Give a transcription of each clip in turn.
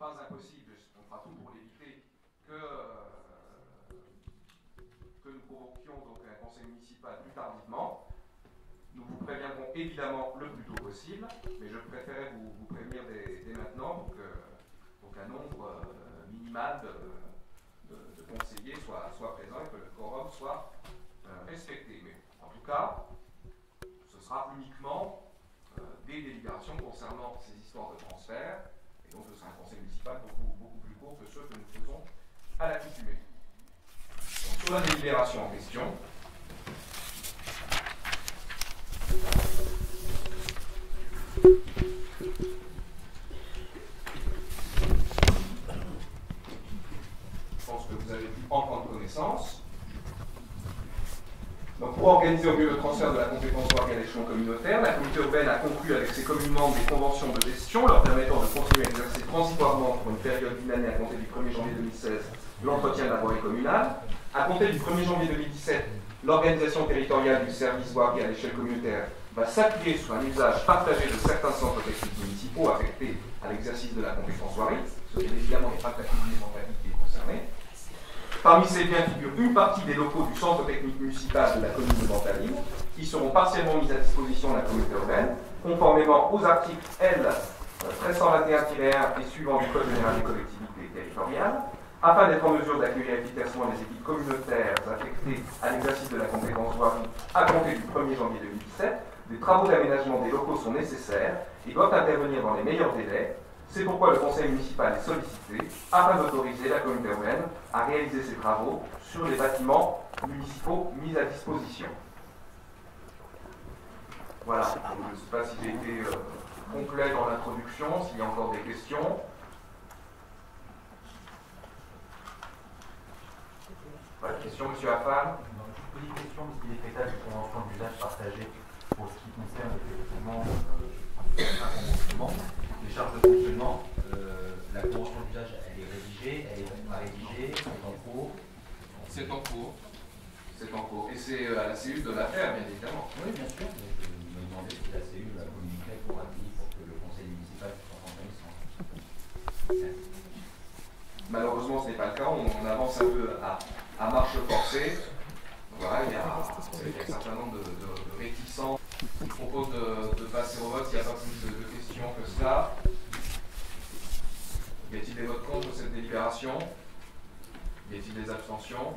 pas impossible, on fera tout pour l'éviter, que nous provoquions donc un conseil municipal plus tardivement. Nous vous préviendrons évidemment le plus tôt possible, mais je préférais vous prévenir dès maintenant pour qu'un nombre minimal de conseillers soit présent et que le quorum soit respecté. Mais en tout cas, ce sera uniquement des délibérations concernant ces histoires de transfert, et donc ce sera un conseil municipal beaucoup plus court que ceux que nous faisons à l'accoutumée. Donc sur la délibération en question, je pense que vous avez pu en prendre connaissance. Donc, pour organiser au mieux le transfert de la compétence voirie à l'échelon communautaire, la communauté urbaine a conclu avec ses communes membres des conventions de gestion leur permettant de continuer à exercer transitoirement pour une période d'une année à compter du 1er janvier 2016 l'entretien de la voirie communale. À compter du 1er janvier 2017, l'organisation territoriale du service voirie à l'échelle communautaire va s'appuyer sur un usage partagé de certains centres techniques municipaux affectés à l'exercice de la compétence voirie, ce qui évidemment n'est pas le cas des mentalités concernées. Parmi ces biens figure une partie des locaux du centre technique municipal de la commune de Mantaline, qui seront partiellement mis à disposition de la communauté urbaine, conformément aux articles L. 1321-1 et suivants du Code général des collectivités territoriales, afin d'être en mesure d'accueillir efficacement les équipes communautaires affectées à l'exercice de la compétence voirie à compter du 1er janvier 2017. Des travaux d'aménagement des locaux sont nécessaires et doivent intervenir dans les meilleurs délais. C'est pourquoi le conseil municipal est sollicité afin d'autoriser la communauté urbaine à réaliser ces travaux sur les bâtiments municipaux mis à disposition. Voilà, je ne sais pas si j'ai été complet dans l'introduction, s'il y a encore des questions. Voilà, question, M. Affan. Je pose une question, puisqu'il est fait cas du convention d'usage partagé pour ce qui concerne effectivement les charges de fonctionnement. La convention d'usage, elle est rédigée, elle est pas rédigée, c'est en cours. C'est en cours. C'est en cours. Et c'est à la CU de la faire, bien évidemment. Oui, bien sûr. Je me demandais si la CU la communiquait pour que le conseil municipal puisse en prendre connaissance. Malheureusement, ce n'est pas le cas. On avance un peu à marche forcée. Voilà, il y a un certain nombre de réticents qui proposent de passer au vote s'il n'y a pas plus de questions que cela. Y a-t-il des votes contre cette délibération? Y a-t-il des abstentions?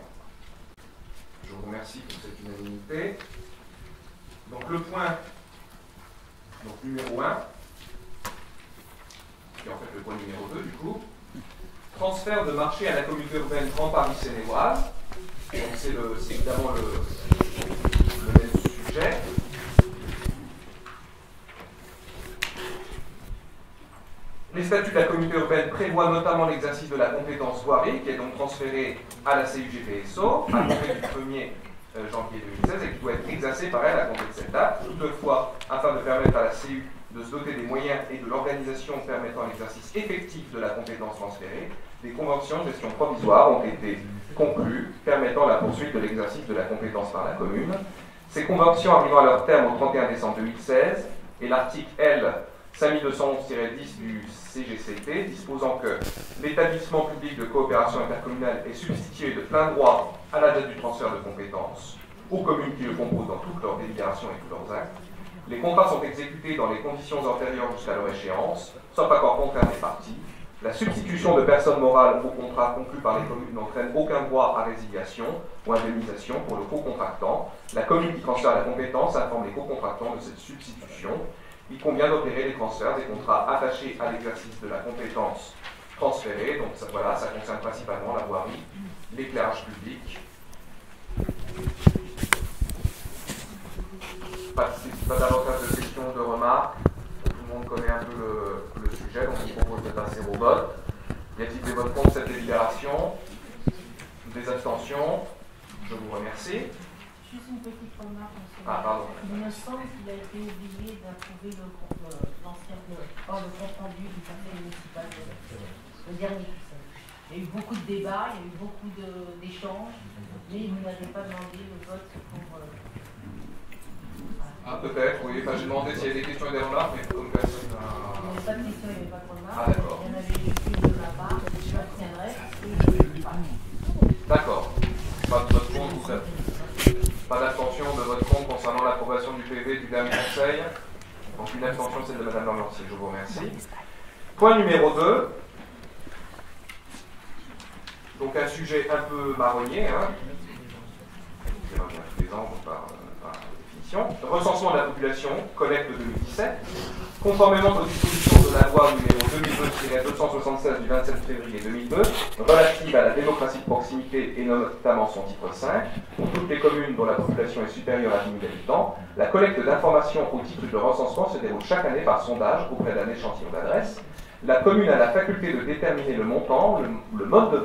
Je vous remercie pour cette unanimité. Donc le point numéro 1, qui est en fait le point numéro 2 du coup, transfert de marché à la communauté urbaine Grand Paris Seine-et-Oise. Donc c'est évidemment le même sujet. Les statuts de la communauté urbaine prévoient notamment l'exercice de la compétence voirie, qui est donc transférée à la CUGPSO à compter du 1er janvier 2016 et qui doit être exercée par elle à compter de cette date. Toutefois, afin de permettre à la CU de se doter des moyens et de l'organisation permettant l'exercice effectif de la compétence transférée, des conventions de gestion provisoire ont été conclues permettant la poursuite de l'exercice de la compétence par la commune. Ces conventions arrivant à leur terme au 31 décembre 2016 et l'article L. 5211-10 du CGCT disposant que l'établissement public de coopération intercommunale est substitué de plein droit à la date du transfert de compétences aux communes qui le composent dans toutes leurs délibérations et tous leurs actes. Les contrats sont exécutés dans les conditions antérieures jusqu'à leur échéance, sauf accord contraire des parties. La substitution de personnes morales au contrat conclu par les communes n'entraîne aucun droit à résiliation ou indemnisation pour le co-contractant. La commune qui transfère la compétence informe les co-contractants de cette substitution. Il convient d'opérer les transferts des contrats attachés à l'exercice de la compétence transférée. Donc ça concerne principalement la voirie, l'éclairage public. Pas davantage de questions, de remarques. Tout le monde connaît un peu le sujet, donc je propose de passer au vote. Y a-t-il des votes contre cette délibération? Des abstentions? Je vous remercie. Juste une petite remarque. Ah, pardon. Il me semble qu'il a été oublié d'approuver le compte rendu du conseil municipal, le dernier conseil. Il y a eu beaucoup de débats, il y a eu beaucoup d'échanges, mais vous n'avez pas demandé le vote pour. Ah, peut-être, oui. Enfin, j'ai demandé s'il y avait des questions et des remarques, mais comme personne n'a. Il n'y avait pas de questions, il n'y avait pas de remarques. Ah, d'accord. Il y en avait juste une de ma ma part, je m'abstiendrai parce que je ne pas. D'accord. Pas de vote contre, pas d'abstention de vote contre concernant l'approbation du PV du dernier conseil. Donc une abstention, celle de Mme Lamortier. Je vous remercie. Point numéro 2. Donc un sujet un peu marronnier, hein. Qui revient tous les ans par définition. Recensement de la population, collecte 2017. Conformément aux dispositions de la loi numéro 2002-276 du 27 février 2002, relative à la démocratie de proximité et notamment son titre 5, pour toutes les communes dont la population est supérieure à 10 000 habitants, la collecte d'informations au titre de recensement se déroule chaque année par sondage auprès d'un échantillon d'adresses. La commune a la faculté de déterminer le montant, le mode de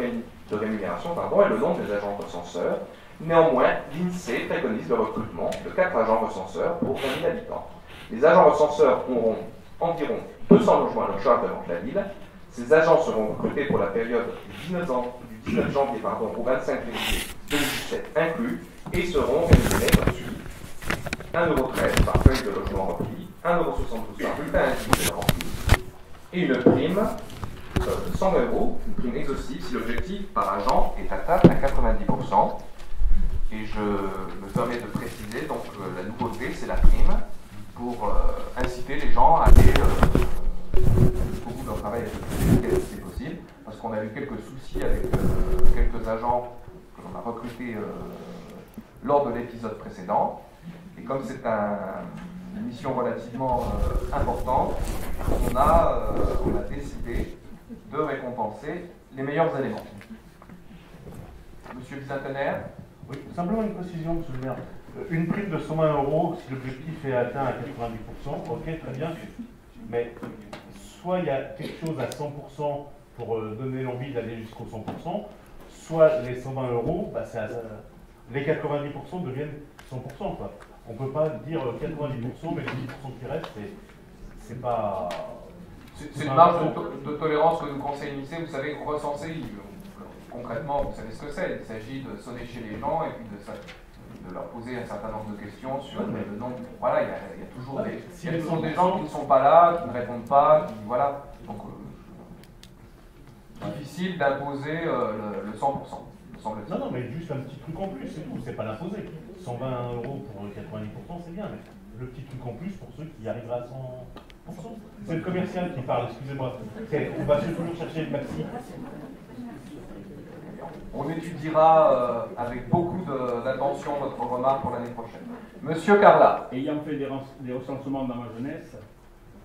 rémunération et le nombre des agents recenseurs. Néanmoins, l'INSEE préconise le recrutement de 4 agents recenseurs pour 20 000 habitants. Les agents recenseurs auront environ 200 logements à leur charge devant la ville. Ces agents seront recrutés pour la période du 19 janvier au 25 février 2017 inclus et seront rémunérés comme suit. 1,13 € par feuille de logement rempli, 1,72 € par bulletin individuel rempli et une prime de 100 €, une prime exhaustive si l'objectif par agent est atteint à 90%. Et je me permets de préciser, donc la nouveauté, c'est la prime pour inciter les gens à aller jusqu'au bout de leur travail le plus efficacement possible, parce qu'on a eu quelques soucis avec quelques agents que l'on a recrutés lors de l'épisode précédent. Et comme c'est une mission relativement importante, on a décidé de récompenser les meilleurs éléments. Monsieur Bicentenaire. Oui, simplement une précision, monsieur le maire. Une prime de 120 € si l'objectif est atteint à 90%, ok, très bien. Mais soit il y a quelque chose à 100% pour donner l'envie d'aller jusqu'au 100%, soit les 120 €, les 90% deviennent 100%. Quoi. On ne peut pas dire 90%, mais les 10% qui restent, c'est pas... C'est une marge de tolérance que nous conseille l'INSEE. Vous savez, recenser, concrètement, vous savez ce que c'est. Il s'agit de sonner chez les gens et puis de leur poser un certain nombre de questions sur le nombre. Voilà, il y a toujours des gens qui ne sont pas là, qui ne répondent pas, qui, voilà. Donc, difficile d'imposer le 100%, me semble-t-il. Non, mais juste un petit truc en plus, c'est tout. C'est pas l'imposer. 120 € pour 90%, c'est bien, mais le petit truc en plus pour ceux qui arriveraient à 100%. C'est le commercial qui parle, excusez-moi. On va toujours chercher le maxi. On étudiera avec beaucoup d'attention votre remarque pour l'année prochaine. Monsieur Carla. Ayant fait des recensements dans ma jeunesse,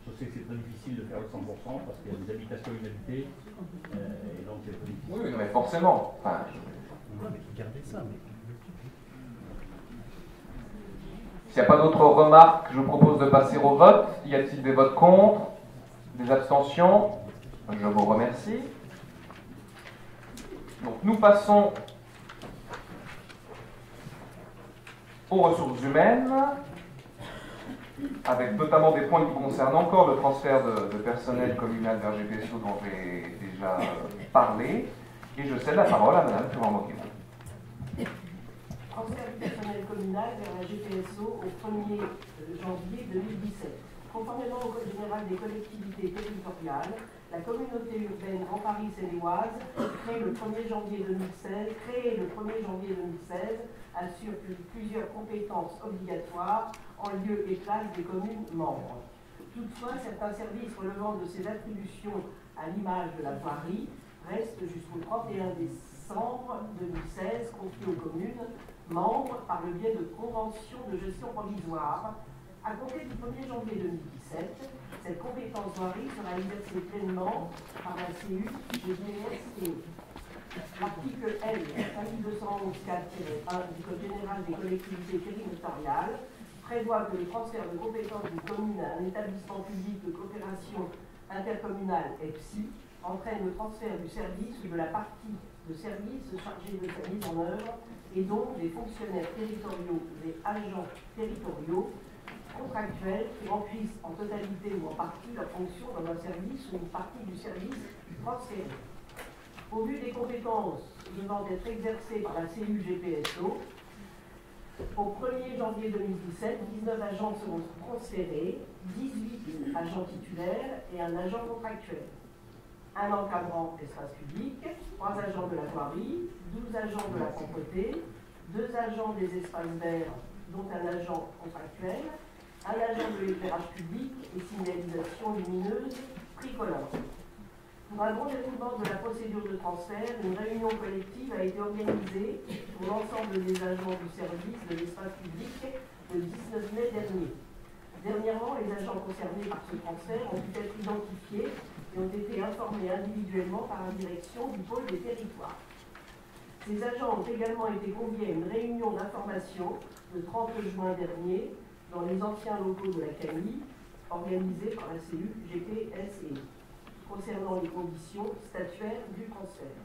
je sais que c'est très difficile de faire le 100% parce qu'il y a des habitations inhabitées, et donc c'est très difficile. Oui, mais forcément. Enfin, Gardez ça, mais... S'il n'y a pas d'autres remarques, je vous propose de passer au vote. Y a-t-il des votes contre? Des abstentions? Je vous remercie. Donc nous passons aux ressources humaines, avec notamment des points qui concernent encore le transfert de personnel communal vers GPSO dont j'ai déjà parlé. Et je cède la parole à Mme Curand-Moquet. Transfert du personnel communal vers la GPSO au 1er janvier 2017. Conformément au Code général des collectivités territoriales, la communauté urbaine Grand Paris Seine-et-Oise, créée le 1er janvier 2016, assure plusieurs compétences obligatoires en lieu et place des communes membres. Toutefois, certains services relevant de ces attributions à l'image de la voirie restent jusqu'au 31 décembre 2016 confiés aux communes membres par le biais de conventions de gestion provisoire. À compter du 1er janvier 2017, cette compétence voirie sera exercée pleinement par la CU GPSO. L'article L. 5211-4-1 du Code général des collectivités territoriales prévoit que le transfert de compétences d'une commune à un établissement public de coopération intercommunale EPSI entraîne le transfert du service ou de la partie de service chargée de sa mise en œuvre et donc des fonctionnaires territoriaux et agents territoriaux contractuels qui remplissent en totalité ou en partie leur fonction dans un service ou une partie du service transféré. Au vu des compétences devant être exercées par la CU GPSO, au 1er janvier 2017, 19 agents seront transférés, 18 agents titulaires et un agent contractuel. un encadrant espace public, 3 agents de la voirie, 12 agents de la propreté, 2 agents des espaces verts, dont un agent contractuel, un agent de l'éclairage public et signalisation lumineuse tricolore. Pour un bon déroulement de la procédure de transfert, une réunion collective a été organisée pour l'ensemble des agents du service de l'espace public le 19 mai dernier. Dernièrement, les agents concernés par ce transfert ont pu être identifiés et ont été informés individuellement par la direction du pôle des territoires. Ces agents ont également été conviés à une réunion d'information le 30 juin dernier dans les anciens locaux de la CAMI, organisée par la cellule GPSE, concernant les conditions statuaires du transfert.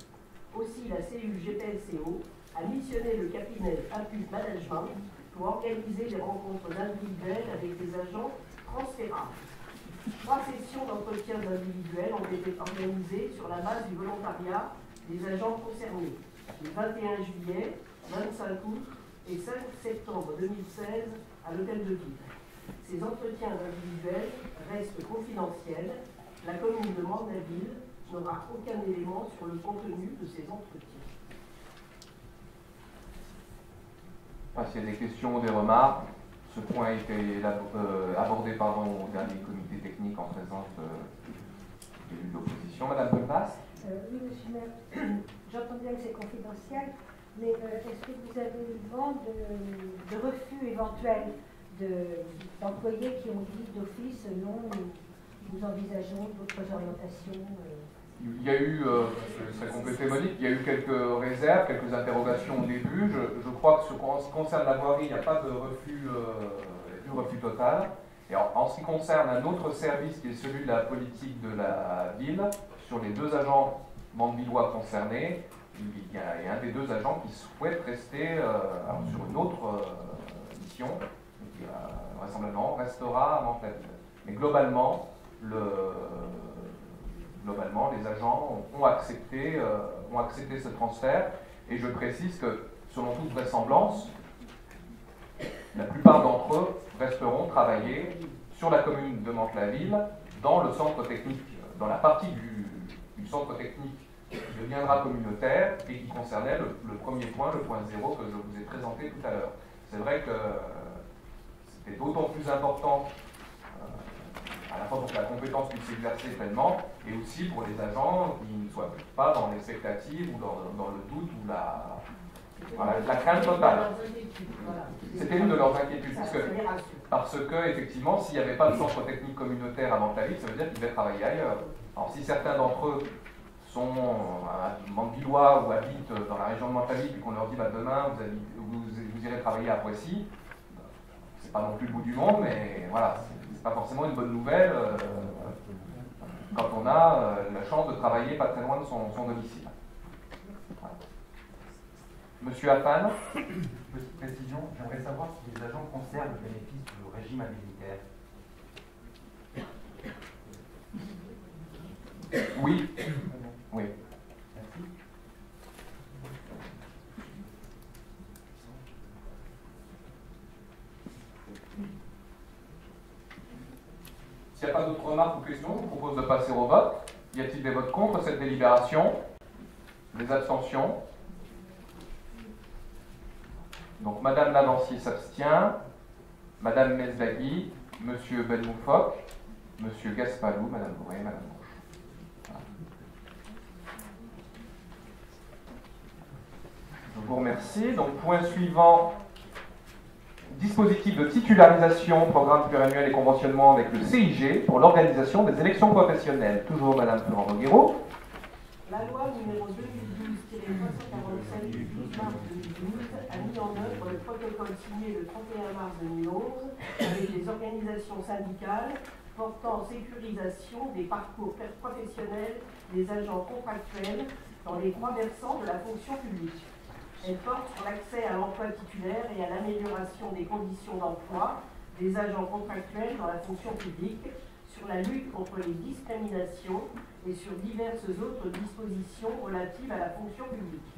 Aussi, la cellule GPSEO a missionné le cabinet Aput Management pour organiser des rencontres individuelles avec des agents transférables. 3 sessions d'entretien individuels ont été organisées sur la base du volontariat des agents concernés, le 21 juillet, 25 août et 5 septembre 2016 à l'hôtel de ville. Ces entretiens individuels restent confidentiels. La commune de Mandeville n'aura aucun élément sur le contenu de ces entretiens. S'il y a des questions ou des remarques, ce point a été abordé au dernier comité technique en présence de l'élu de l'opposition. Madame Belvas. Oui, monsieur le maire, j'entends bien que c'est confidentiel, mais est-ce que vous avez eu vent de refus éventuels d'employés qui ont dit d'office non, nous envisageons d'autres orientations Il y a eu, je serais complété Monique, il y a eu quelques réserves, quelques interrogations au début. Je crois que en ce qui concerne la voirie, il n'y a pas de refus total. Et en ce qui concerne un autre service qui est celui de la politique de la ville, sur les 2 agents mandevillois concernés, il y a un des 2 agents qui souhaite rester sur une autre mission, qui vraisemblablement restera à Mantes-la-Ville. Mais globalement, les agents ont accepté ce transfert. Et je précise que, selon toute vraisemblance, la plupart d'entre eux resteront travailler sur la commune de Mantes-la-Ville, dans le centre technique, dans la partie du centre technique qui deviendra communautaire et qui concernait le premier point, le point 0 que je vous ai présenté tout à l'heure. C'est vrai que c'était d'autant plus important à la fois pour que la compétence puisse s'exercer pleinement, et aussi pour les agents qui ne soient pas dans l'expectative ou dans le doute ou la crainte totale. C'était une de leurs inquiétudes, parce que effectivement, s'il n'y avait pas de centre technique communautaire à Mantes-la-Ville, ça veut dire qu'ils devaient travailler ailleurs. Alors si certains d'entre eux sont mandevillois ou habitent dans la région de Mantes-la-Ville, puis qu'on leur dit demain vous irez travailler à Poissy, c'est pas non plus le bout du monde, mais voilà, c'est pas forcément une bonne nouvelle quand on a la chance de travailler pas très loin de son domicile. Voilà. Monsieur Affan. Petite précision, j'aimerais savoir si les agents conservent le bénéfice du régime indemnitaire. Oui. Oui. Merci. S'il n'y a pas d'autres remarques ou questions, je vous propose de passer au vote. Y a-t-il des votes contre cette délibération? Des abstentions? Donc Madame Lavancier s'abstient, Madame Mesdagui, Monsieur Belmoufok, Monsieur Gaspalou, Madame Bourré, Madame Roche. Voilà. Je vous remercie. Donc point suivant, dispositif de titularisation, programme pluriannuel et conventionnement avec le CIG pour l'organisation des élections professionnelles. Toujours Madame Florent-Noguero. La loi numéro 2012-347 du 12 mars 2012 a mis en œuvre le protocole signé le 31 mars 2011 avec les organisations syndicales portant sécurisation des parcours professionnels des agents contractuels dans les 3 versants de la fonction publique. Elle porte sur l'accès à l'emploi titulaire et à l'amélioration des conditions d'emploi des agents contractuels dans la fonction publique, sur la lutte contre les discriminations et sur diverses autres dispositions relatives à la fonction publique.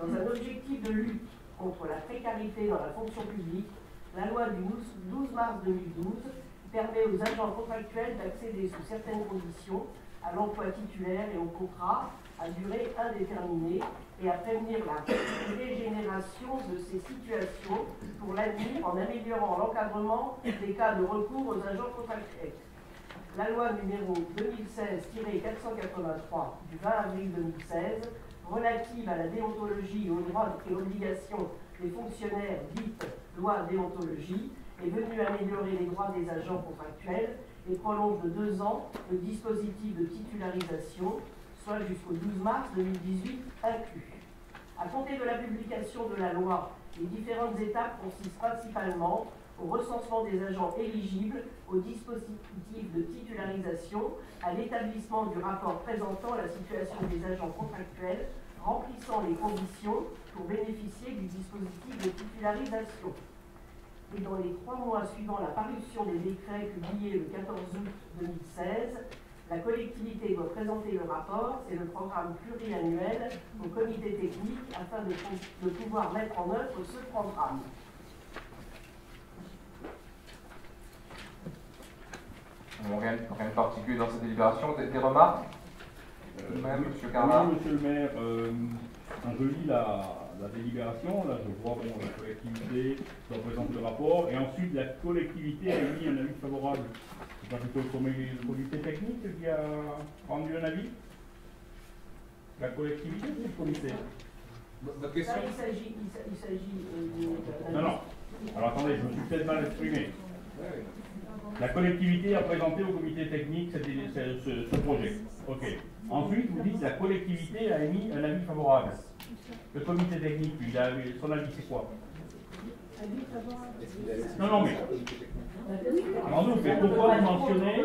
Dans un objectif de lutte contre la précarité dans la fonction publique, la loi du 12 mars 2012 permet aux agents contractuels d'accéder sous certaines conditions à l'emploi titulaire et au contrat à durée indéterminée et à prévenir la dégénération de ces situations pour l'avenir en améliorant l'encadrement des cas de recours aux agents contractuels. La loi numéro 2016-483 du 20 avril 2016 relative à la déontologie et aux droits et obligations des fonctionnaires, dite loi déontologie, est venue améliorer les droits des agents contractuels et prolonge de 2 ans le dispositif de titularisation, soit jusqu'au 12 mars 2018 inclus. À compter de la publication de la loi, les différentes étapes consistent principalement au recensement des agents éligibles au dispositif de titularisation, à l'établissement du rapport présentant la situation des agents contractuels remplissant les conditions pour bénéficier du dispositif de titularisation. Et dans les 3 mois suivant la parution des décrets publiés le 14 août 2016, la collectivité doit présenter le rapport et le programme pluriannuel au comité technique afin de pouvoir mettre en œuvre ce programme. Bon, rien de particulier dans cette délibération. Des remarques Même, M. Carla. Oui, monsieur le maire, quand je lis la délibération, là je vois bon, la collectivité doit présenter le rapport et ensuite la collectivité a émis un avis favorable. C'est pas plutôt le comité technique qui a rendu un avis? La collectivité ou le comité? Votre question? Il s'agit Non, non. Alors attendez, je me suis peut-être mal exprimé. La collectivité a présenté au comité technique ce projet. Ok. Ensuite, vous dites que la collectivité a émis un avis favorable. Le comité technique, lui, son avis, c'est quoi? Non, non, mais. Mais pourquoi vous mentionnez,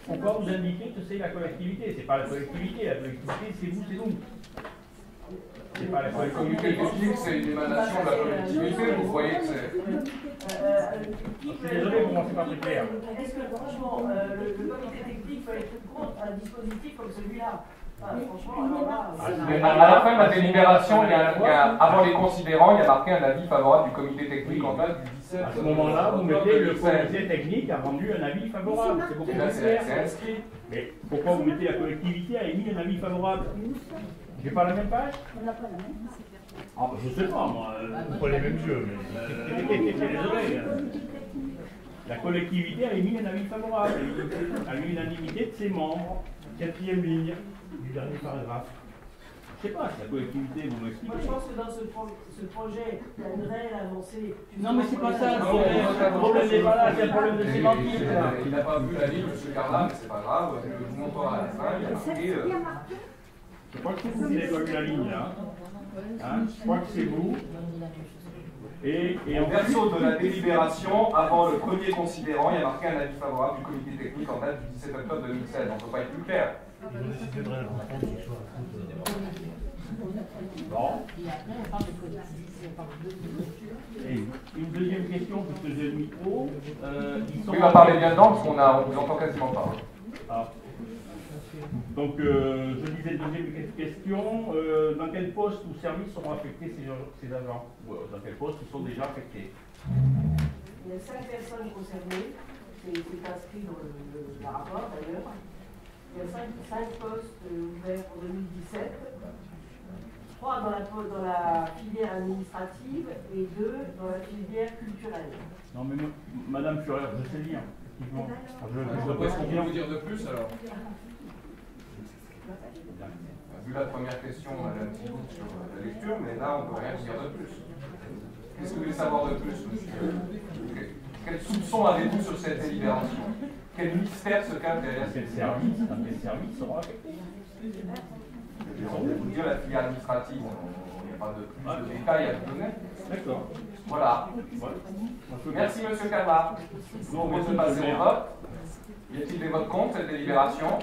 pourquoi vous indiquez que c'est la collectivité? C'est pas la collectivité c'est vous, c'est nous. C'est pas la collectivité. Le comité technique, c'est une émanation de la collectivité, vous voyez que c'est. Je suis désolé, vous commencez par très clair. Est-ce que franchement, le comité technique peut être contre un dispositif comme celui-là? Franchement, Mais à la fin de la délibération, avant les considérants, il y a marqué un avis favorable du comité technique en date du 17. À ce moment-là, vous mettez le comité technique a rendu un avis favorable. C'est beaucoup plus clair. C'est inscrit. Mais pourquoi vous mettez la collectivité a émis un avis favorable? J'ai pas la même page? On n'a pas la même. Ah, je sais pas, moi. Pas les mêmes jeux, mais. Désolé. La collectivité a émis un avis favorable à l'unanimité de ses membres. 4e ligne du dernier paragraphe. Je sais pas, si la collectivité vous m'expliquez. moi, je pense que dans ce projet, il y a une réelle avancée. Non, mais c'est pas ça le problème. Le problème n'est pas là, c'est un problème de sémantique. Il n'a pas vu la ligne, M. Carla, mais c'est pas grave. Je vous montre à la fin. Il y a marqué. Je crois que c'est vous qui n'avez pas vu la ligne là. Hein, je crois que c'est vous. Et Au verso de la délibération, avant le premier considérant, il y a marqué un avis favorable du comité technique en date du 17 octobre 2016. On ne peut pas être plus clair. Bon. Et une deuxième question, puisque j'ai le micro. Il va parler bien dedans, parce qu'on vous entend quasiment pas. Ah. Donc, je disais deuxième question, dans quel poste ou service seront affectés ces agents? Dans quel poste ils sont déjà affectés? Il y a 5 personnes concernées, c'est inscrit dans le rapport d'ailleurs. Il y a 5 postes ouverts pour 2017, 3 dans la filière administrative et 2 dans la filière culturelle. Non mais Madame Fureur, je sais lire. Je vois ce qu'on peut vous dire de plus alors. Vu la première question, on avait un petit doute sur la lecture, mais là, on ne peut rien dire de plus. Qu'est-ce que vous voulez savoir de plus, monsieur? Quels soupçons avez-vous sur cette délibération? Quel mystère se cache derrière cette service? Dans quel service seront affectés? On peut vous dire la filière administrative, il n'y a pas de plus de détails à vous donner. D'accord. Voilà. Merci, monsieur Carla. Nous, on va se passer au vote. Y a-t-il des votes contre cette délibération?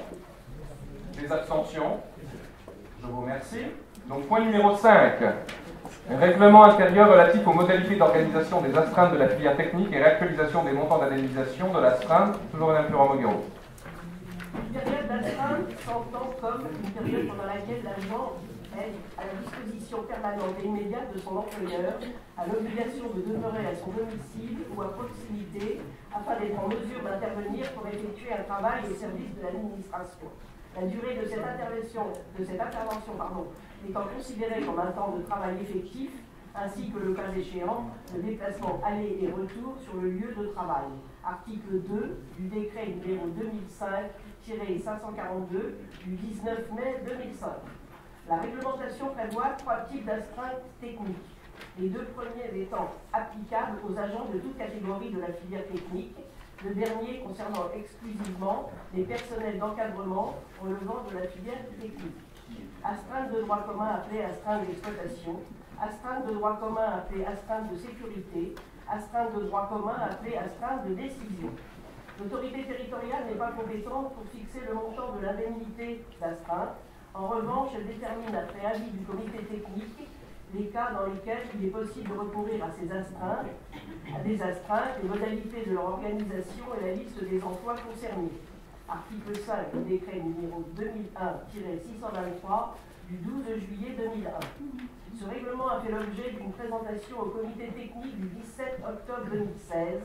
Des abstentions? Je vous remercie. Donc, point numéro 5. Règlement intérieur relatif aux modalités d'organisation des astreintes de la filière technique et réactualisation des montants d'indemnisation de l'astreinte. Toujours Mme Florent-Moguero. Une période d'astreinte s'entend comme une période pendant laquelle l'agent est à la disposition permanente et immédiate de son employeur, à l'obligation de demeurer à son domicile ou à proximité afin d'être en mesure d'intervenir pour effectuer un travail au service de l'administration. La durée de cette intervention étant considérée comme un temps de travail effectif, ainsi que le cas échéant, le déplacement aller et retour sur le lieu de travail. Article 2 du décret numéro 2005-542 du 19 mai 2005. La réglementation prévoit 3 types d'astreintes techniques, les 2 premiers étant applicables aux agents de toute catégorie de la filière technique, le dernier concernant exclusivement les personnels d'encadrement relevant de la filière technique. Astreinte de droit commun appelée astreinte d'exploitation, astreinte de droit commun appelée astreinte de sécurité, astreinte de droit commun appelée astreinte de décision. L'autorité territoriale n'est pas compétente pour fixer le montant de l'indemnité d'astreinte. En revanche, elle détermine après avis du comité technique les cas dans lesquels il est possible de recourir à des astreintes, les modalités de leur organisation et la liste des emplois concernés. Article 5 du décret numéro 2001-623 du 12 juillet 2001. Ce règlement a fait l'objet d'une présentation au comité technique du 17 octobre 2016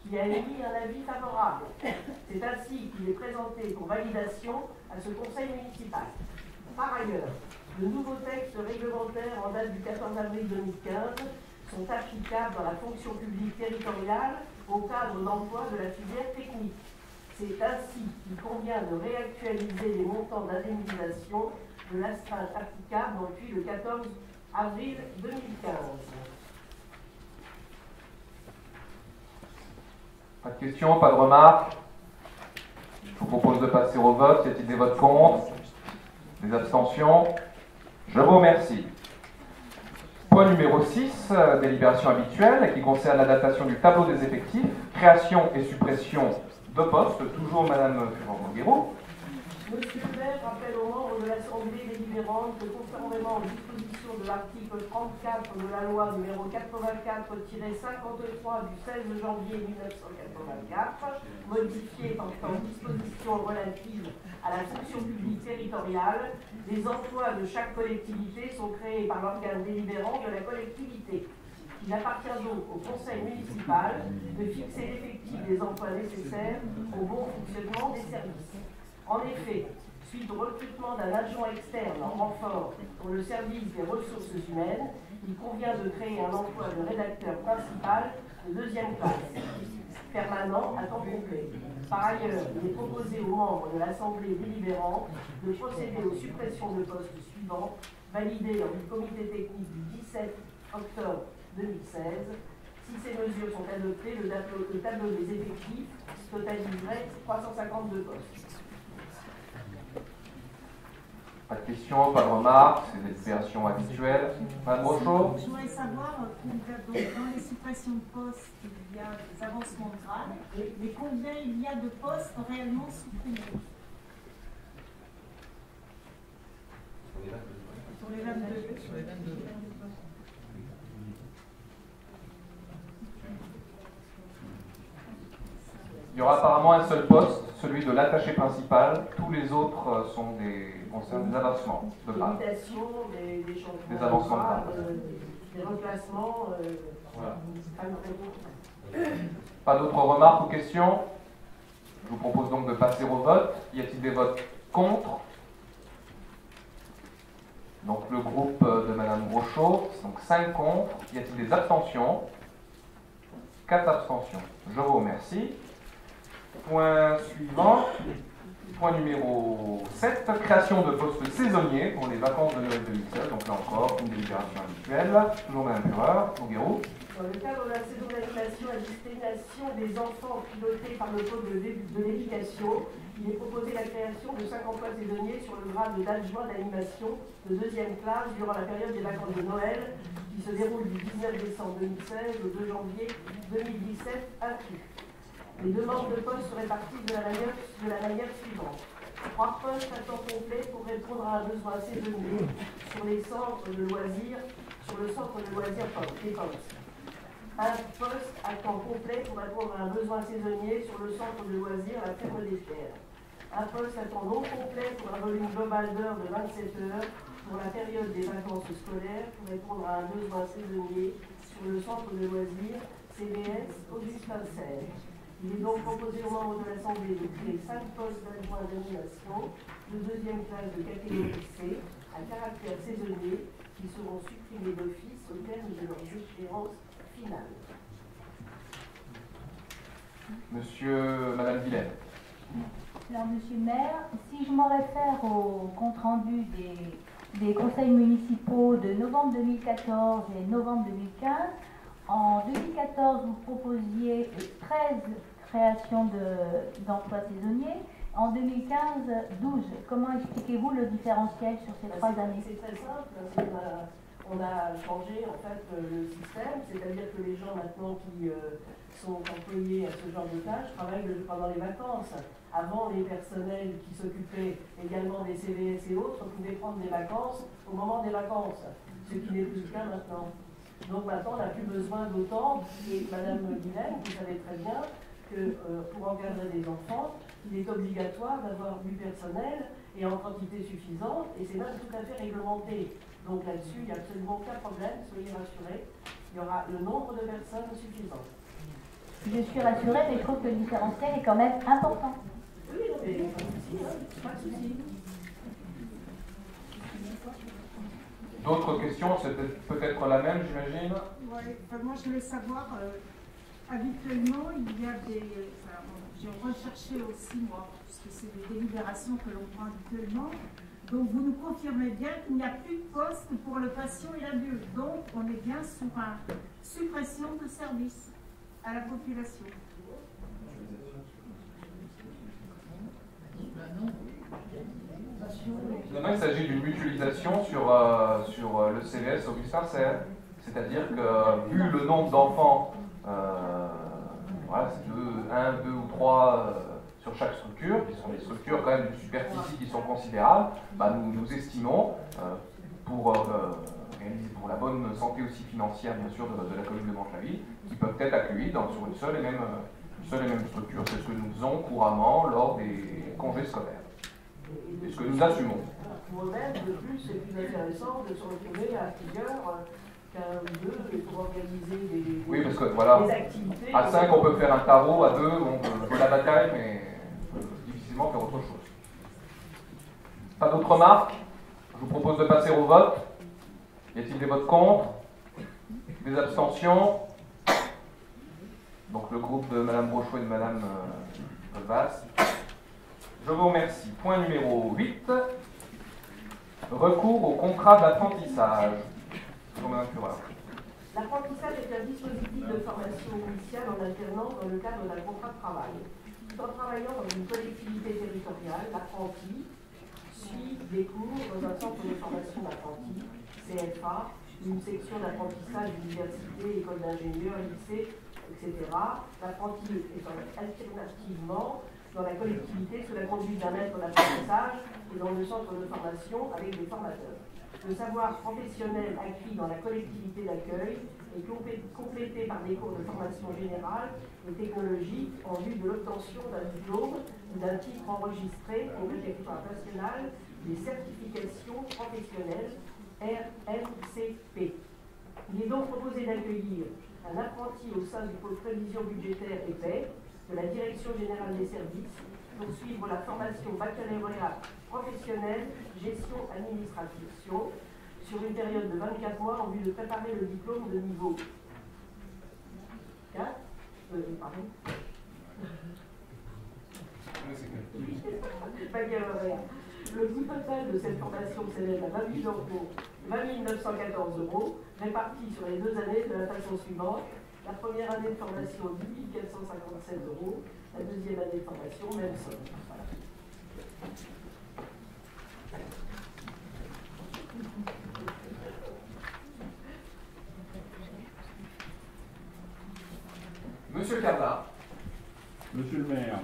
qui a émis un avis favorable. C'est ainsi qu'il est présenté pour validation à ce conseil municipal. Par ailleurs, de nouveaux textes réglementaires en date du 14 avril 2015 sont applicables dans la fonction publique territoriale au cadre d'emploi de la filière technique. C'est ainsi qu'il convient de réactualiser les montants d'indemnisation de l'astreinte applicable depuis le 14 avril 2015. Pas de questions, pas de remarques. Je vous propose de passer au vote. Y a-t-il des votes contre? Des abstentions? Je vous remercie. Point numéro 6, délibération habituelle, qui concerne l'adaptation du tableau des effectifs, création et suppression de postes. Toujours Madame Furent-Guéraud. Monsieur le maire rappelle aux membres de l'Assemblée délibérante que conformément aux dispositions de l'article 34 de la loi numéro 84-53 du 16 janvier 1984, modifiée portant dispositions relatives à la fonction publique territoriale, les emplois de chaque collectivité sont créés par l'organe délibérant de la collectivité. Il appartient donc au conseil municipal de fixer l'effectif des emplois nécessaires au bon fonctionnement des services. En effet, suite au recrutement d'un adjoint externe en renfort pour le service des ressources humaines, il convient de créer un emploi de rédacteur principal de 2e classe, permanent à temps complet. Par ailleurs, il est proposé aux membres de l'Assemblée délibérante de procéder aux suppressions de postes suivants, validées lors du comité technique du 17 octobre 2016. Si ces mesures sont adoptées, le tableau des effectifs totaliserait 352 postes. Pas de questions, pas de remarques, c'est des délibérations habituelles. Madame Rochaud? Je voudrais savoir, donc, dans les suppressions de postes, il y a des avancements de grade, mais combien il y a de postes réellement supprimés? Sur les 22. Sur les 22. Il y aura apparemment un seul poste, celui de l'attaché principal. Tous les autres concernent des avancements de grade. Des mutations, des changements, des avancements de grade. Des remplacements. Voilà. Pas d'autres remarques ou questions? Je vous propose donc de passer au vote. Y a-t-il des votes contre? Donc le groupe de Madame Rochaud, donc 5 contre. Y a-t-il des abstentions? 4 abstentions. Je vous remercie. Point suivant, point numéro 7, création de postes saisonniers pour les vacances de Noël 2016. Donc là encore, une délibération habituelle. Toujours Mme Fureur-Guéraud. Dans le cadre de la saison d'animation à destination des enfants pilotés par le pôle de l'éducation, il est proposé la création de 5 emplois saisonniers sur le grade d'adjoint d'animation de 2e classe durant la période des vacances de Noël qui se déroule du 19 décembre 2016 au 2 janvier 2017 inclus. Les demandes de postes se répartissent de la manière suivante. 3 postes à temps complet pour répondre à un besoin saisonnier sur les centres de loisirs, sur le centre de loisirs des postes. Un poste à temps complet pour répondre à un besoin saisonnier sur le centre de loisirs La Ferme des Terres. Un poste à temps non complet pour un volume global d'heures de 27 heures pour la période des vacances scolaires pour répondre à un besoin saisonnier sur le centre de loisirs CVS Augustin Serre. Il est donc proposé aux membres de l'Assemblée de créer 5 postes d'adjoints d'animation de deuxième classe de catégorie C à caractère saisonnier qui seront supprimés d'office au terme de leurs échéances finales. Madame Vilaine. Alors, Monsieur le maire, si je m'en réfère au compte-rendu des conseils municipaux de novembre 2014 et novembre 2015, en 2014, vous proposiez 13 créations d'emplois saisonniers. En 2015, 12. Comment expliquez-vous le différentiel sur ces 3 années? C'est très simple. On a changé en fait le système, c'est-à-dire que les gens maintenant qui sont employés à ce genre de tâches travaillent pendant les vacances. Avant, les personnels qui s'occupaient également des CVS et autres pouvaient prendre des vacances au moment des vacances, ce qui n'est plus le cas maintenant. Donc maintenant, on n'a plus besoin d'autant, et Madame Guilaine, vous savez très bien que pour encadrer des enfants, il est obligatoire d'avoir du personnel et en quantité suffisante, et c'est même tout à fait réglementé. Donc là-dessus, il n'y a absolument aucun problème, soyez rassurés, il y aura le nombre de personnes suffisant. Je suis rassurée, mais je trouve que le différentiel est quand même important. Oui, non, mais pas de souci, hein, pas de souci. D'autres questions? C'est peut-être la même, j'imagine. Oui, moi je voulais savoir, habituellement, il y a des... j'ai recherché aussi, moi, puisque c'est des délibérations que l'on prend habituellement. Donc vous nous confirmez bien qu'il n'y a plus de poste pour le patient et l'adulte. Donc on est bien sur une suppression de services à la population. Finalement, il s'agit d'une mutualisation sur le CVS Augustin-Serre. C'est-à-dire que, vu le nombre d'enfants, voilà, c'est 1, 2 ou 3 sur chaque structure, qui sont des structures quand même d'une superficie qui sont considérables, bah, nous estimons, pour la bonne santé aussi financière, bien sûr, de la commune de Mantes-la-Ville, qui peuvent être accueillis sur une seule et même structure. C'est ce que nous faisons couramment lors des congés scolaires. C'est ce que nous assumons. Pour eux-mêmes, de plus, c'est plus intéressant de se retrouver à plusieurs qu'un ou deux pour organiser des, oui, parce que, voilà, des activités. À 5, on peut faire un tarot, à 2, on peut la bataille, mais on peut difficilement faire autre chose. Pas d'autres remarques? Je vous propose de passer au vote. Y a-t-il des votes contre? Des abstentions? Donc le groupe de Mme Brochot et de Mme Vasse. Je vous remercie. Point numéro 8. Recours au contrat d'apprentissage. L'apprentissage est un dispositif de formation initiale en alternance dans le cadre d'un contrat de travail. Tout en travaillant dans une collectivité territoriale, l'apprenti suit des cours dans un centre de formation d'apprentis, CFA, une section d'apprentissage d'université, école d'ingénieur, lycée, etc. L'apprenti est alternativement dans la collectivité sous la conduite d'un maître d'apprentissage et dans le centre de formation avec des formateurs. Le savoir professionnel acquis dans la collectivité d'accueil est complété par des cours de formation générale et technologique en vue de l'obtention d'un diplôme ou d'un titre enregistré au répertoire national des certifications professionnelles RNCP. Il est donc proposé d'accueillir un apprenti au sein du pôle prévision budgétaire et paie de la Direction générale des services pour suivre la formation baccalauréat professionnel gestion administration sur une période de 24 mois en vue de préparer le diplôme de niveau 4. Pardon. Baccalauréat. Le coût total de cette formation s'élève à 20 914 €, répartis sur les 2 années de la façon suivante. La première année de formation, 10 457 €. La deuxième année de formation, même somme. Voilà. Monsieur Carla. Monsieur le maire,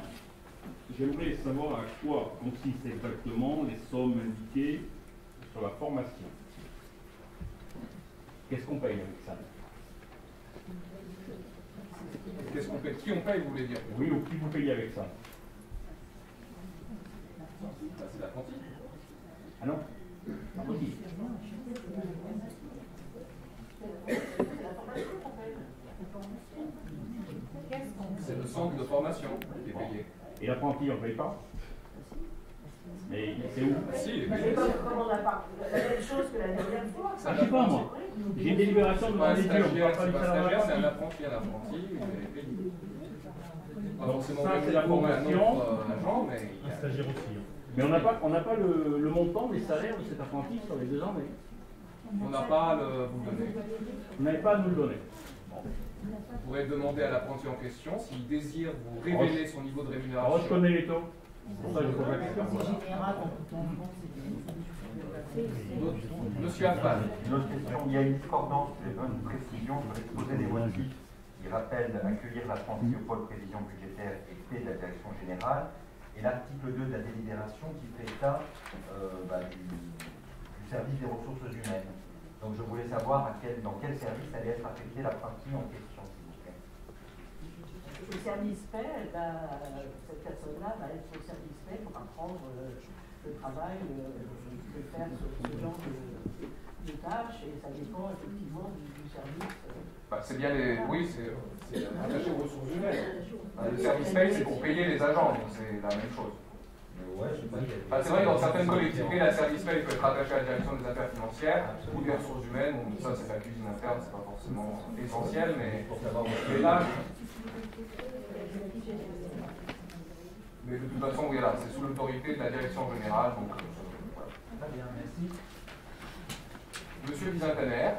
j'aimerais savoir à quoi consistent exactement les sommes indiquées sur la formation. Qu'est-ce qu'on paye avec ça? Qu'est-ce qu'on paye? Qui on paye, vous voulez dire? Oui, ou qui vous payez avec ça? C'est l'apprenti. Ah non? L'apprenti. C'est le centre de formation qui est payé. Et l'apprenti, on ne paye pas. Mais c'est où? Si, Mais comme on n'a pas la même chose que la dernière fois. Ah, je sais pas moi. J'ai une délibération de pas un l'étude, on stagiaire, ne parle c'est pas pas du un salaire stagiaire, c'est un d'apprenti. apprenti, il est payé. Pas Donc forcément ça, payé c'est la pour un formation. autre agent, mais il y Un a- stagiaire aussi. Hein. Mais on n'a pas le montant des salaires de cet apprenti sur les 2 années. on n'a pas à vous le donner. Vous n'avez pas à nous le donner. Vous pourrez demander à l'apprenti en question s'il désire vous révéler son niveau de Alors, je rémunération. connais les taux. C'est pour ça que je pose la question. C'est général en tout temps. Monsieur Affan. Une autre question, il y a une discordance, je donne une précision sur l'exposé des motifs. Il rappelle accueillir l'apprenti au pôle prévision budgétaire et paix de la direction générale. Et l'article 2 de la délibération qui fait état du service des ressources humaines. Donc je voulais savoir dans quel service allait être affecté l'apprenti en question, s'il vous plaît. Le service paix, cette personne-là va être au service paix pour apprendre le travail que faire ce genre de tâches, et ça dépend effectivement du service. C'est bien les. Oui, c'est attaché aux ressources humaines. Le service paye, c'est pour payer les agents, donc c'est la même chose. Ouais, je sais pas. C'est vrai que dans certaines collectivités, la service paye peut être rattaché à la direction des affaires financières ou des ressources humaines. Bon, ça, c'est la cuisine interne, c'est pas forcément essentiel, mais là. Mais de toute façon, oui, là, c'est sous l'autorité de la direction générale, donc voilà. Très bien, merci. Monsieur Bizentener.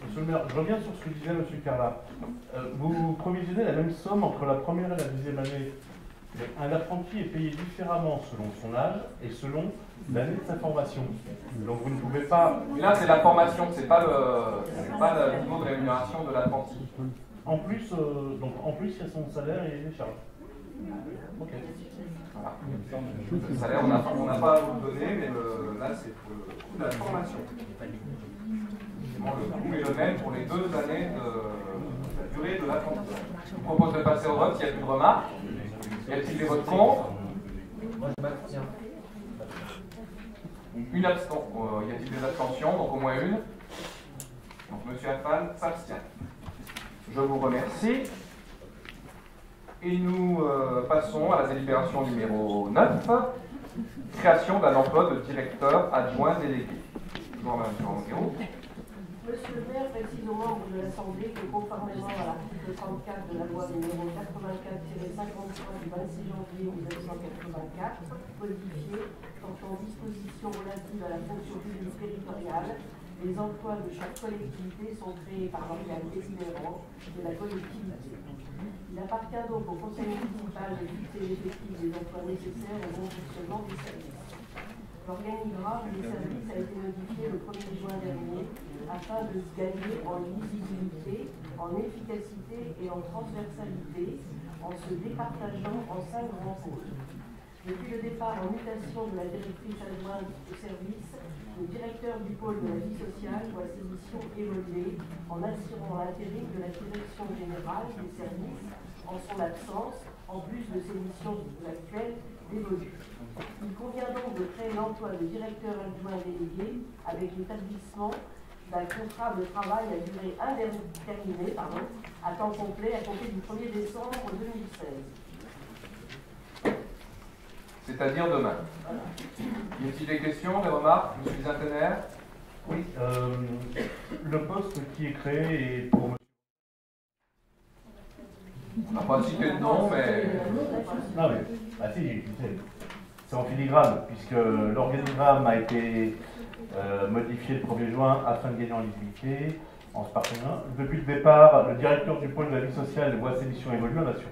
Monsieur le maire, je reviens sur ce que disait monsieur Carla. Vous provisionnez la même somme entre la première et la deuxième année. Un apprenti est payé différemment selon son âge et selon l'année de sa formation. Donc vous ne pouvez pas... Mais là, c'est la formation, c'est pas le niveau de rémunération de l'apprenti. En plus, il y a son salaire et les charges. Ok. Voilà. Le salaire, on n'a pas à vous le donner, mais là, c'est pour le coût de la formation. Le coût est le même pour les 2 années de la durée de l'apprentissage. Je vous propose de passer au vote. S'il y a plus de remarques, y a-t-il des votes contre? Moi, je m'abstiens. Une abstention. Y a-t-il des abstentions? Donc au moins une. Donc M. Affan s'abstient. Je vous remercie. Et nous passons à la délibération numéro 9, création d'un emploi de directeur adjoint délégué. Toujours Mme Durand-Guéraud. Monsieur le maire, précise aux membres de l'Assemblée que conformément à l'article 34 de la loi numéro 84-53 du 26 janvier 1984, codifiée portant dispositions relatives à la fonction publique territoriale, les emplois de chaque collectivité sont créés par l'organe délibérant de la collectivité. Il appartient donc au conseil municipal de fixer l'effectif des emplois nécessaires au bon fonctionnement des services. L'organigramme des services a été modifié le 1er juin dernier afin de gagner en lisibilité, en efficacité et en transversalité en se départageant en 5 grands pôles. Depuis le départ en mutation de la directrice adjointe au service, le directeur du pôle de la vie sociale voit ses missions évoluer en assurant l'intérim de la direction générale des services en son absence, en plus de ses missions actuelles d'évoluer. Il convient donc de créer l'emploi de directeur adjoint délégué avec l'établissement d'un contrat de travail à durée indéterminée à temps complet à compter du 1er décembre 2016. C'est-à-dire demain. Y a-t-il des questions, des remarques, M. Bizentener? Oui, le poste qui est créé est pour... On n'a pas cité le nom, mais... Non mais, si, c'est en filigrane, puisque l'organigramme a été modifié le 1er juin afin de gagner en lisibilité, en se partenant. Depuis le départ, le directeur du pôle de la vie sociale voit ses missions évoluer en nation.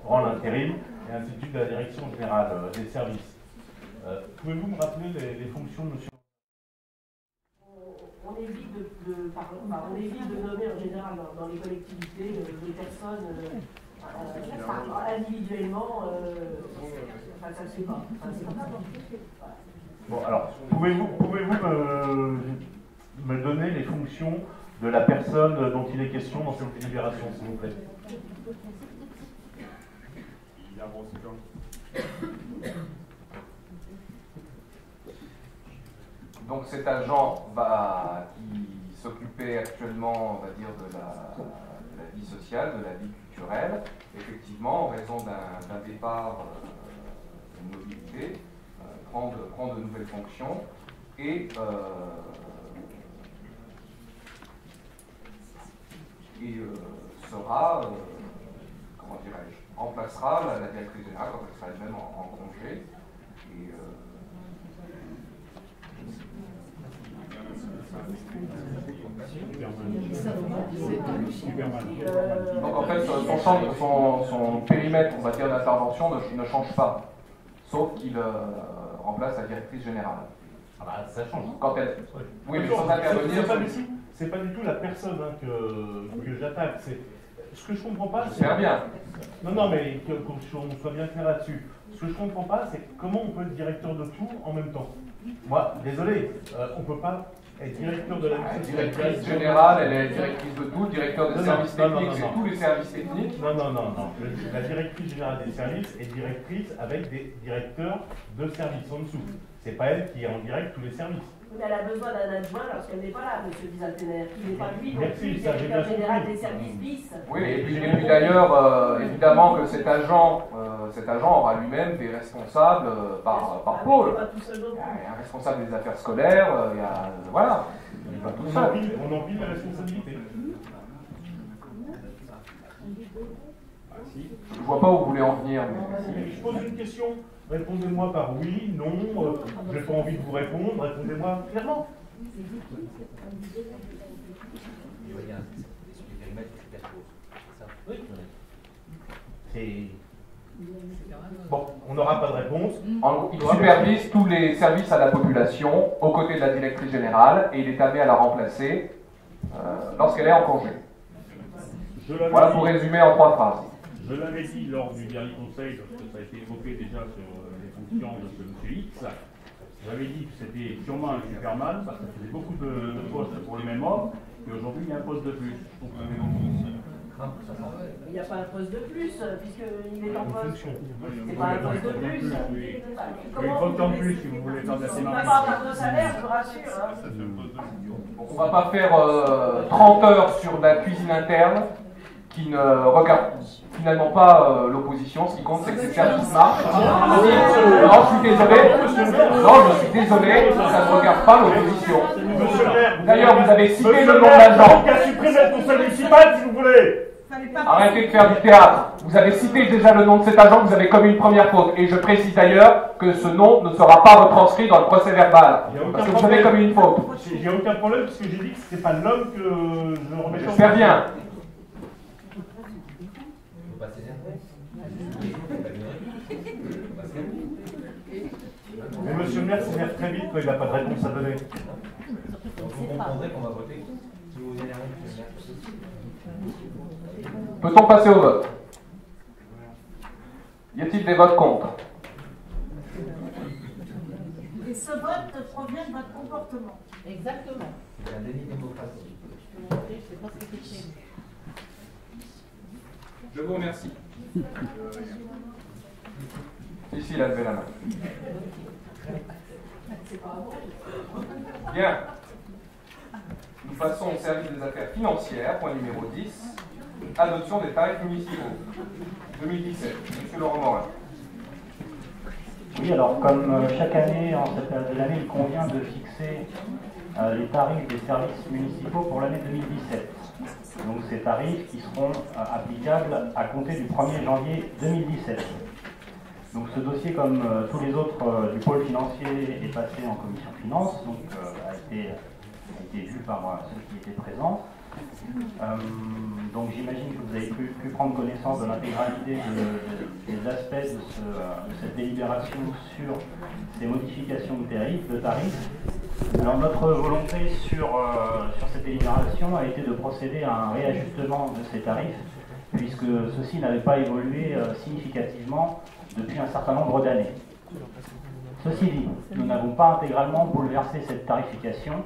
Rend l'intérim et ainsi de suite de la direction générale des services. Pouvez-vous me rappeler les fonctions de monsieur? On évite de nommer en général dans les collectivités des personnes individuellement, ça se fait pas. Bon, alors, pouvez-vous me donner les fonctions de la personne dont il est question dans cette délibération, s'il vous plaît? Donc cet agent qui s'occupait actuellement, on va dire, de la vie vie sociale, de la vie culturelle. Effectivement, en raison d'un départ d'une mobilité, prend de nouvelles fonctions et sera, comment dirais-je, remplacera la directrice générale quand elle sera elle-même en congé. Et, donc en fait, son périmètre, on va dire, d'intervention ne change pas, sauf qu'il remplace la directrice générale. Ah bah, ça change. Quand elle... Oui, mais sans intervenir... C'est pas du tout la personne que j'attaque. Ce que je comprends pas, c'est... J'espère bien. Non, mais qu'on soit bien clair là-dessus. Ce que je comprends pas, c'est comment on peut être directeur de tout en même temps. Moi, désolé, on peut pas être directeur de la directrice générale, elle est directrice de tout, directeur des services techniques, c'est tous les services techniques. Non. La directrice générale des services est directrice avec des directeurs de services en dessous. C'est pas elle qui est en direct tous les services. Mais elle a besoin d'un adjoint lorsqu'elle n'est pas là, M. Bisaltener. Il n'est pas lui non Merci, plus ça, j'ai directeur bien général compris. des services bis. Oui, et puis d'ailleurs, évidemment que cet agent aura lui-même des responsables par pôle. Il n'est pas tout seul non plus. Il y a un responsable des affaires scolaires, il y a... Voilà. Il n'est pas tout seul. On empile la responsabilité. Je vois pas où vous voulez en venir. Mais... Je pose une question. Répondez-moi par oui, non, je n'ai pas envie de vous répondre, répondez-moi clairement. Bon, on n'aura pas de réponse. Il supervise tous les services à la population aux côtés de la directrice générale et il est amené à la remplacer lorsqu'elle est en congé. Voilà pour résumer en 3 phrases. Je l'avais dit lors du dernier conseil, lorsque ça a été évoqué déjà sur les fonctions de ce M. X, j'avais dit que c'était sûrement un Superman, parce que ça faisait beaucoup de postes pour les mêmes hommes, et aujourd'hui il y a un poste de plus. Il n'y a pas un poste de plus, puisqu'il est en poste. C'est pas un poste de plus. Comment vous pouvez... plus, si vous voulez faire de la On n'a pas un part de salaire, je vous rassure. On ne va pas faire 30 heures sur la cuisine interne qui ne regarde finalement pas l'opposition. Ce qui compte, c'est que ces services marchent. Non, je suis désolé, ça ne regarde pas l'opposition. D'ailleurs, vous avez cité le nom de l'agent. Qu'à supprimer le conseil municipal, si vous voulez. Arrêtez de faire du théâtre. Vous avez cité déjà le nom de cet agent, vous avez commis une première faute. Et je précise d'ailleurs que ce nom ne sera pas retranscrit dans le procès verbal. Parce que vous avez commis une faute. Il n'y a aucun problème, parce que j'ai dit que ce n'est pas l'homme que je remets. J'espère bien. Mais monsieur le maire s'énerve très vite quand il n'a pas de réponse à donner. Vous comprendrez qu'on va voter. Si vous énervez, monsieur le maire. Peut-on passer au vote? Y a-t-il des votes contre? Et ce vote provient de votre comportement. Exactement. C'est un délit démocratique. C'est pas ce que c'est. Je vous remercie. Ici, là, levez la main. Bien. Nous passons au service des affaires financières, point numéro 10, adoption des tarifs municipaux 2017. Monsieur Laurent Morin. Oui, alors comme chaque année, en cette période de l'année, il convient de fixer les tarifs des services municipaux pour l'année 2017. Donc ces tarifs qui seront applicables à compter du 1er janvier 2017. Donc ce dossier, comme tous les autres du pôle financier, est passé en commission finance, donc a été vu par ceux qui étaient présents. Donc j'imagine que vous avez pu prendre connaissance de l'intégralité des aspects de cette délibération sur ces modifications de tarifs. Alors notre volonté sur cette délibération a été de procéder à un réajustement de ces tarifs, puisque ceux-ci n'avaient pas évolué significativement depuis un certain nombre d'années. Ceci dit, nous n'avons pas intégralement bouleversé cette tarification,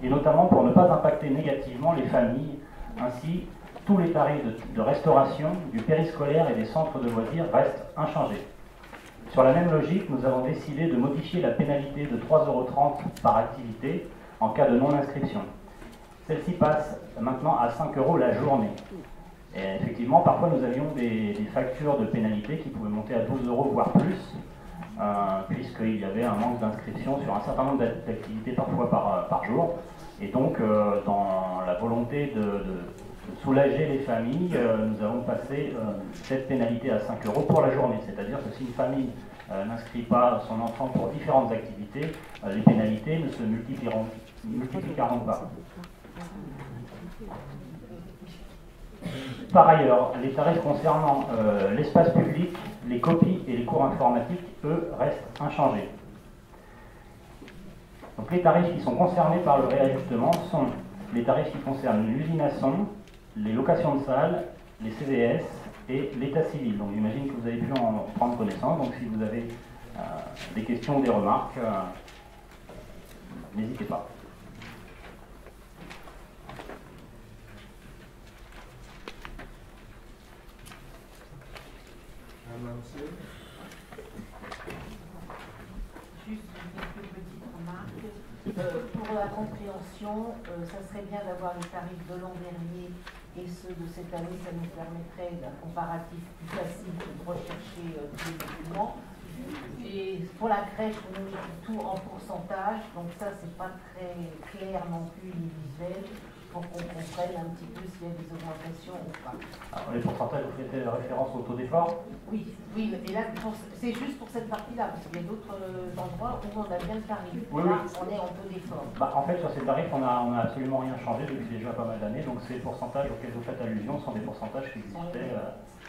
et notamment pour ne pas impacter négativement les familles. Ainsi, tous les tarifs de restauration, du périscolaire et des centres de loisirs restent inchangés. Sur la même logique, nous avons décidé de modifier la pénalité de 3,30 € par activité en cas de non-inscription. Celle-ci passe maintenant à 5 € la journée. Et effectivement, parfois nous avions des factures de pénalité qui pouvaient monter à 12 €, voire plus, puisqu'il y avait un manque d'inscription sur un certain nombre d'activités parfois par jour. Et donc, dans la volonté de soulager les familles, nous avons passé cette pénalité à 5 € pour la journée. C'est-à-dire que si une famille n'inscrit pas son enfant pour différentes activités, les pénalités ne se multiplieront pas. Par ailleurs, les tarifs concernant l'espace public, les copies et les cours informatiques, eux, restent inchangés. Donc les tarifs qui sont concernés par le réajustement sont les tarifs qui concernent l'usine à son, les locations de salles, les CVS et l'état civil. Donc j'imagine que vous avez pu en prendre connaissance. Donc si vous avez des questions ou des remarques, n'hésitez pas. Juste quelques petites remarques. Pour la compréhension, ça serait bien d'avoir les tarifs de l'an dernier et ceux de cette année. Ça nous permettrait d'un comparatif plus facile de rechercher tous les documents. Et pour la crèche, on met tout en pourcentage, donc ça c'est pas très clair non plus ni visuel, pour qu'on comprenne un petit peu s'il y a des augmentations ou pas. Alors, les pourcentages, vous faites référence au taux d'effort? Oui, mais là c'est juste pour cette partie-là, parce qu'il y a d'autres endroits où on a bien le tarif. Oui, là, oui. on est en taux d'effort. En fait, sur ces tarifs, on n'a absolument rien changé depuis déjà pas mal d'années, donc ces pourcentages auxquels vous faites allusion sont des pourcentages qui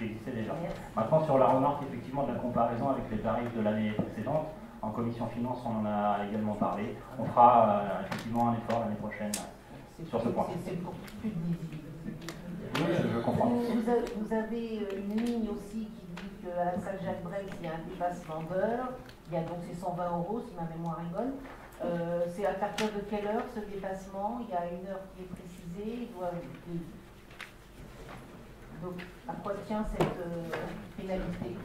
existaient déjà. Maintenant, sur la remarque effectivement de la comparaison avec les tarifs de l'année précédente, en commission finance, on en a également parlé. On fera effectivement un effort l'année prochaine sur ce point. C'est pour plus visible. Oui, je comprends. Vous avez une ligne aussi qui dit qu'à la salle Jacques Brel, il y a un dépassement d'heures. Il y a donc ces 120 € si ma mémoire est bonne. C'est à partir de quelle heure ce dépassement? Il y a une heure qui est précisée. Donc, à quoi tient cette pénalité?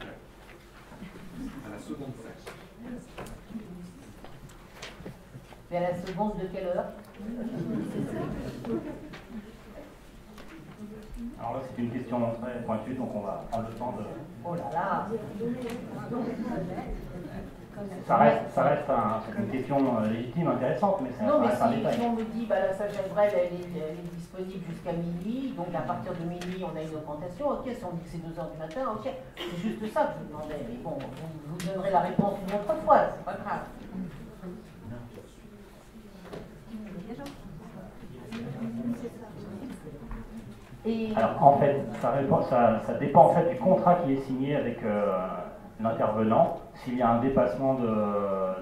À la seconde près. Et à la seconde de quelle heure? Alors là, c'est une question très pointue, donc on va prendre le temps de... Oh là là! Ça reste une question légitime, intéressante, mais ça reste un détail. Si on me dit la salle Jacques Brel, elle est disponible jusqu'à minuit, donc à partir de minuit, on a une augmentation, ok, si on dit que c'est 2 h du matin, ok, c'est juste ça que je vous demandais, mais bon, vous donnerez la réponse une autre fois, c'est pas grave. Alors en fait, ça dépend en fait du contrat qui est signé avec l'intervenant, s'il y a un dépassement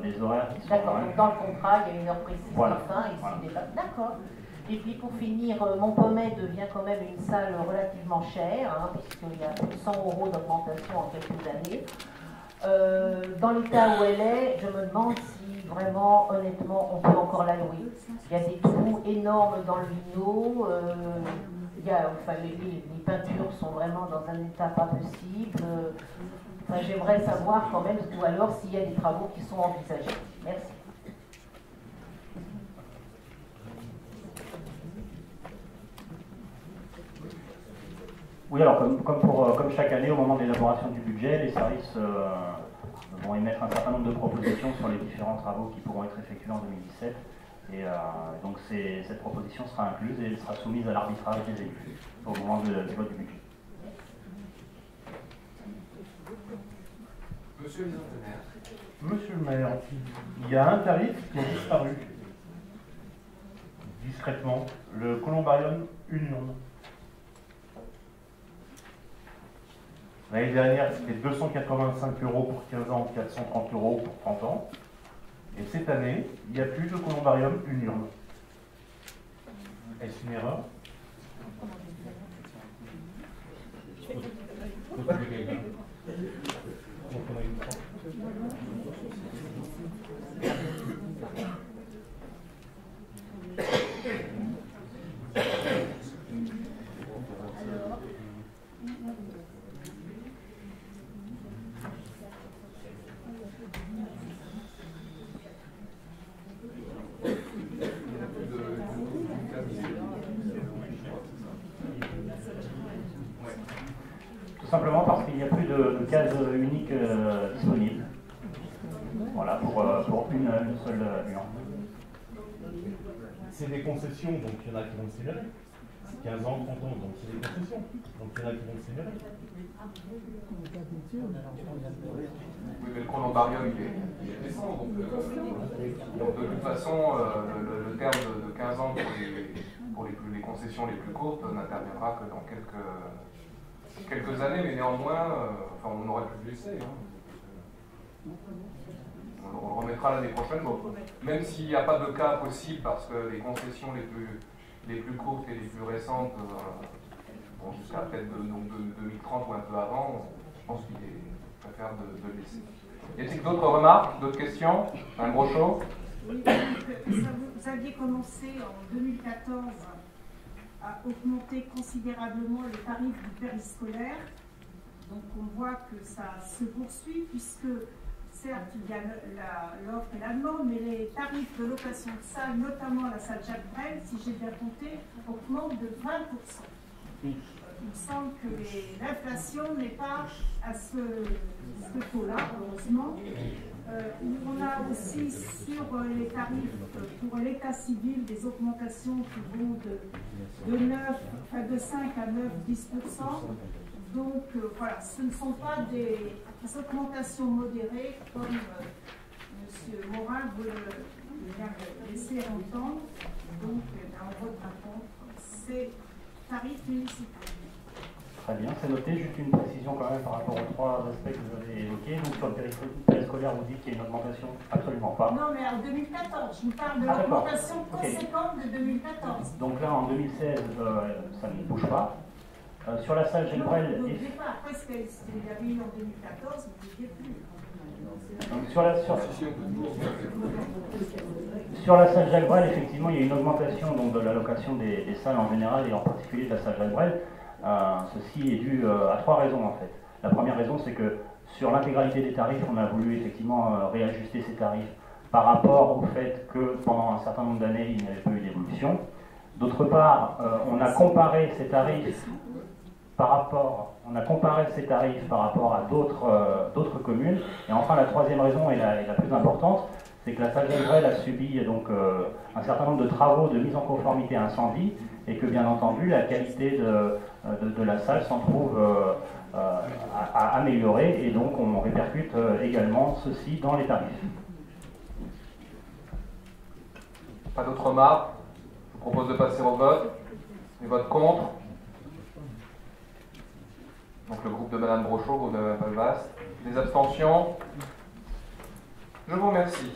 des horaires qui sont... D'accord, donc dans le contrat, il y a une heure précise voilà. de fin, et s'il dépasse... D'accord. Et puis pour finir, Montpommet devient quand même une salle relativement chère, puisqu'il y a 100 € d'augmentation en quelques années. Dans l'état où elle est, je me demande si vraiment, honnêtement, on peut encore la louer. Il y a des trous énormes dans le lino, les peintures sont vraiment dans un état pas possible. J'aimerais savoir quand même, ou alors s'il y a des travaux qui sont envisagés. Merci. Oui, alors comme chaque année, au moment de l'élaboration du budget, les services vont émettre un certain nombre de propositions sur les différents travaux qui pourront être effectués en 2017. Et donc cette proposition sera incluse et elle sera soumise à l'arbitrage des élus au moment du vote du budget. Monsieur le maire. Monsieur le maire, il y a un tarif qui a disparu discrètement, le Columbarium Union. L'année dernière, c'était 285 € pour 15 ans, 430 € pour 30 ans. Et cette année, il n'y a plus de Columbarium Union. Est-ce une erreur? simplement parce qu'il n'y a plus de case unique disponible. Voilà, pour une seule nuance. C'est des concessions, donc il y en a qui vont le s'émérer. C'est 15 ans, 30 ans, donc c'est des concessions. Donc il y en a qui vont le s'émérer. Oui, mais le colombarium, il est récent. Donc de toute façon, le terme de 15 ans pour les concessions les plus courtes n'interviendra que dans quelques années, mais néanmoins, on aurait pu le laisser. On le remettra l'année prochaine. Bon, même s'il n'y a pas de cas possible, parce que les concessions les plus courtes et les plus récentes, jusqu'à peut-être 2030 ou un peu avant, je pense qu'il est préférable de le laisser. Y a-t-il d'autres remarques, d'autres questions? Un gros show? Oui, vous aviez commencé en 2014 à augmenter considérablement les tarifs du périscolaire. Donc on voit que ça se poursuit, puisque certes il y a l'offre et la demande, mais les tarifs de location de salles, notamment la salle Jacques Brel, si j'ai bien compté, augmentent de 20%. Il me semble que l'inflation n'est pas à ce taux-là, heureusement. On a aussi sur les tarifs pour l'état civil des augmentations qui vont de 5 à 9-10%. Donc voilà, ce ne sont pas des augmentations modérées comme M. Morin veut le laisser entendre. Donc on vote contre ces tarifs municipaux. Très bien, c'est noté. Juste une précision quand même par rapport aux trois aspects que vous avez évoqués. Donc sur le périscolaire, vous dites qu'il y a une augmentation? Absolument pas. Non, mais en 2014, je vous parle de l'augmentation conséquente de 2014. Donc là, en 2016, ça ne bouge pas. Sur la salle Jacques Brel... Non, pas. Après, ce qu'il y avait eu en 2014, vous ne disiez plus. Donc, sur la salle Jacques Brel, effectivement, il y a une augmentation donc, de l'allocation des salles en général et en particulier de la salle Jacques Brel. Ceci est dû à trois raisons en fait. La première raison, c'est que sur l'intégralité des tarifs, on a voulu effectivement réajuster ces tarifs par rapport au fait que pendant un certain nombre d'années, il n'y avait pas eu d'évolution. D'autre part, on a comparé ces tarifs par rapport à d'autres communes. Et enfin, la troisième raison et la plus importante, c'est que la salle Jacques Brel a subi donc, un certain nombre de travaux de mise en conformité à incendie et que bien entendu la qualité de la salle s'en trouve à améliorer et donc on répercute également ceci dans les tarifs. Pas d'autres remarques? Je vous propose de passer au vote. Les votes contre. Donc le groupe de Madame Brochot, le groupe de Mme Palvaste. Les abstentions? Je vous remercie.